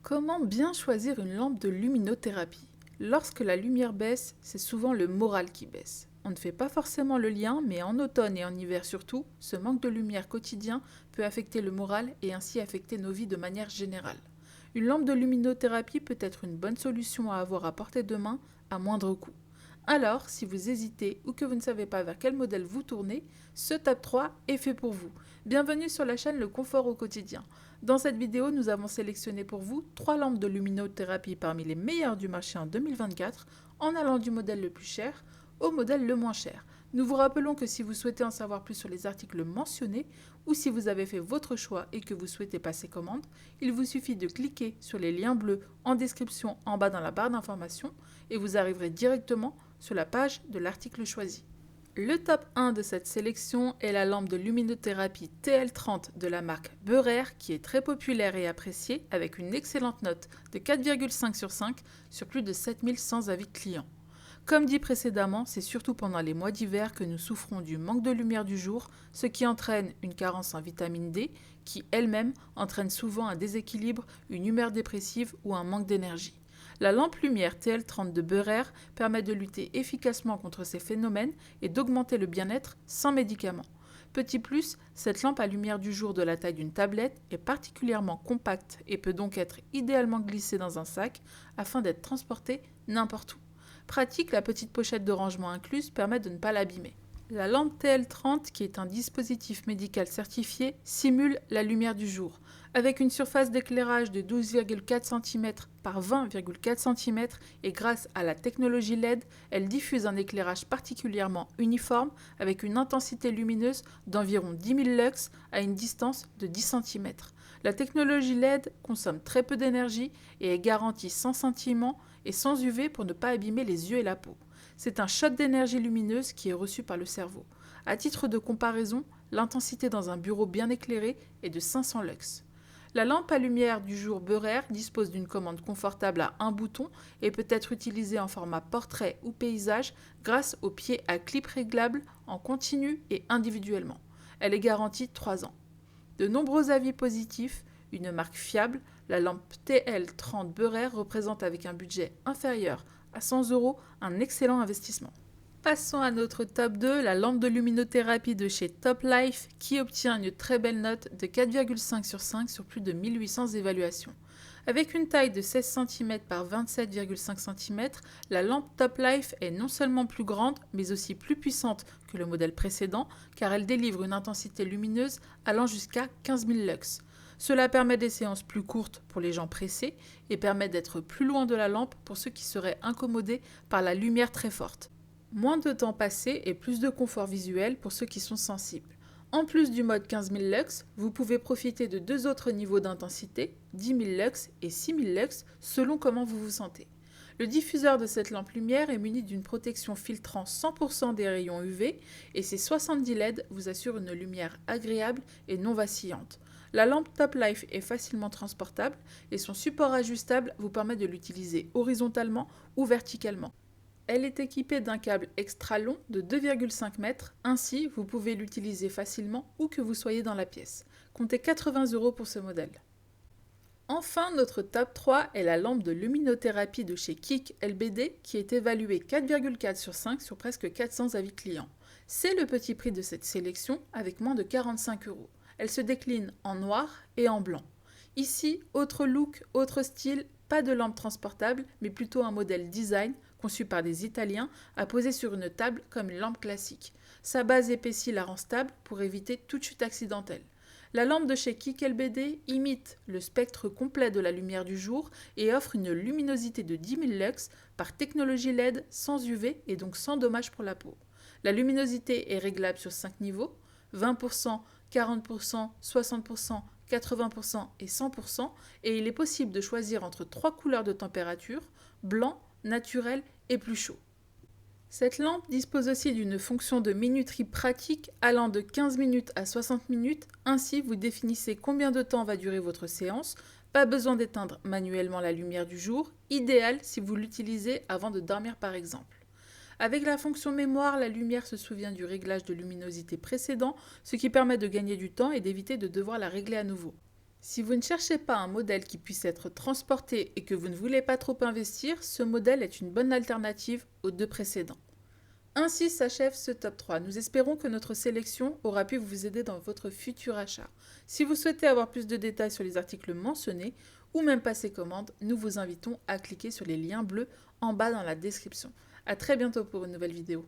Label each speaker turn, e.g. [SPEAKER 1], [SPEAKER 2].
[SPEAKER 1] Comment bien choisir une lampe de luminothérapie? Lorsque la lumière baisse, c'est souvent le moral qui baisse. On ne fait pas forcément le lien, mais en automne et en hiver surtout, ce manque de lumière quotidien peut affecter le moral et ainsi affecter nos vies de manière générale. Une lampe de luminothérapie peut être une bonne solution à avoir à portée de main à moindre coût. Alors, si vous hésitez ou que vous ne savez pas vers quel modèle vous tournez, ce top 3 est fait pour vous. Bienvenue sur la chaîne Le Confort au quotidien. Dans cette vidéo, nous avons sélectionné pour vous 3 lampes de luminothérapie parmi les meilleures du marché en 2024, en allant du modèle le plus cher au modèle le moins cher. Nous vous rappelons que si vous souhaitez en savoir plus sur les articles mentionnés ou si vous avez fait votre choix et que vous souhaitez passer commande, il vous suffit de cliquer sur les liens bleus en description en bas dans la barre d'information et vous arriverez directement sur la page de l'article choisi. Le top 1 de cette sélection est la lampe de luminothérapie TL30 de la marque Beurer qui est très populaire et appréciée avec une excellente note de 4,5 sur 5 sur plus de 7100 avis clients. Comme dit précédemment, c'est surtout pendant les mois d'hiver que nous souffrons du manque de lumière du jour, ce qui entraîne une carence en vitamine D qui elle-même entraîne souvent un déséquilibre, une humeur dépressive ou un manque d'énergie. La lampe lumière TL30 de Beurer permet de lutter efficacement contre ces phénomènes et d'augmenter le bien-être sans médicaments. Petit plus, cette lampe à lumière du jour de la taille d'une tablette est particulièrement compacte et peut donc être idéalement glissée dans un sac afin d'être transportée n'importe où. Pratique, la petite pochette de rangement incluse permet de ne pas l'abîmer. La lampe TL30, qui est un dispositif médical certifié, simule la lumière du jour. Avec une surface d'éclairage de 12,4 cm par 20,4 cm et grâce à la technologie LED, elle diffuse un éclairage particulièrement uniforme avec une intensité lumineuse d'environ 10 000 lux à une distance de 10 cm. La technologie LED consomme très peu d'énergie et est garantie sans scintillement et sans UV pour ne pas abîmer les yeux et la peau. C'est un shot d'énergie lumineuse qui est reçu par le cerveau. À titre de comparaison, l'intensité dans un bureau bien éclairé est de 500 lux. La lampe à lumière du jour Beurer dispose d'une commande confortable à un bouton et peut être utilisée en format portrait ou paysage grâce aux pieds à clip réglables en continu et individuellement. Elle est garantie 3 ans. De nombreux avis positifs, une marque fiable, la lampe TL30 Beurer représente avec un budget inférieur à 100 € un excellent investissement. Passons à notre top 2, la lampe de luminothérapie de chez Top Life qui obtient une très belle note de 4,5 sur 5 sur plus de 1800 évaluations. Avec une taille de 16 cm par 27,5 cm, la lampe Top Life est non seulement plus grande, mais aussi plus puissante que le modèle précédent, car elle délivre une intensité lumineuse allant jusqu'à 15 000 lux. Cela permet des séances plus courtes pour les gens pressés et permet d'être plus loin de la lampe pour ceux qui seraient incommodés par la lumière très forte. Moins de temps passé et plus de confort visuel pour ceux qui sont sensibles. En plus du mode 15 000 lux, vous pouvez profiter de 2 autres niveaux d'intensité, 10 000 lux et 6 000 lux, selon comment vous vous sentez. Le diffuseur de cette lampe lumière est muni d'une protection filtrant 100% des rayons UV et ses 70 LED vous assurent une lumière agréable et non vacillante. La lampe Top Life est facilement transportable et son support ajustable vous permet de l'utiliser horizontalement ou verticalement. Elle est équipée d'un câble extra long de 2,5 mètres, ainsi vous pouvez l'utiliser facilement où que vous soyez dans la pièce. Comptez 80 € pour ce modèle. Enfin, notre top 3 est la lampe de luminothérapie de chez Kik LBD qui est évaluée 4,4 sur 5 sur presque 400 avis clients. C'est le petit prix de cette sélection avec moins de 45 €. Elle se décline en noir et en blanc. Ici, autre look, autre style, pas de lampe transportable, mais plutôt un modèle design conçu par des Italiens à poser sur une table comme une lampe classique. Sa base épaissie la rend stable pour éviter toute chute accidentelle. La lampe de chez Kik LBD imite le spectre complet de la lumière du jour et offre une luminosité de 10 000 lux par technologie LED sans UV et donc sans dommage pour la peau. La luminosité est réglable sur 5 niveaux, 20%, 40%, 60%, 80% et 100%, et il est possible de choisir entre 3 couleurs de température, blanc, naturel et plus chaud. Cette lampe dispose aussi d'une fonction de minuterie pratique allant de 15 minutes à 60 minutes, ainsi vous définissez combien de temps va durer votre séance, pas besoin d'éteindre manuellement la lumière du jour, idéal si vous l'utilisez avant de dormir par exemple. Avec la fonction mémoire, la lumière se souvient du réglage de luminosité précédent, ce qui permet de gagner du temps et d'éviter de devoir la régler à nouveau. Si vous ne cherchez pas un modèle qui puisse être transporté et que vous ne voulez pas trop investir, ce modèle est une bonne alternative aux deux précédents. Ainsi s'achève ce top 3. Nous espérons que notre sélection aura pu vous aider dans votre futur achat. Si vous souhaitez avoir plus de détails sur les articles mentionnés ou même passer commande, nous vous invitons à cliquer sur les liens bleus en bas dans la description. A très bientôt pour une nouvelle vidéo.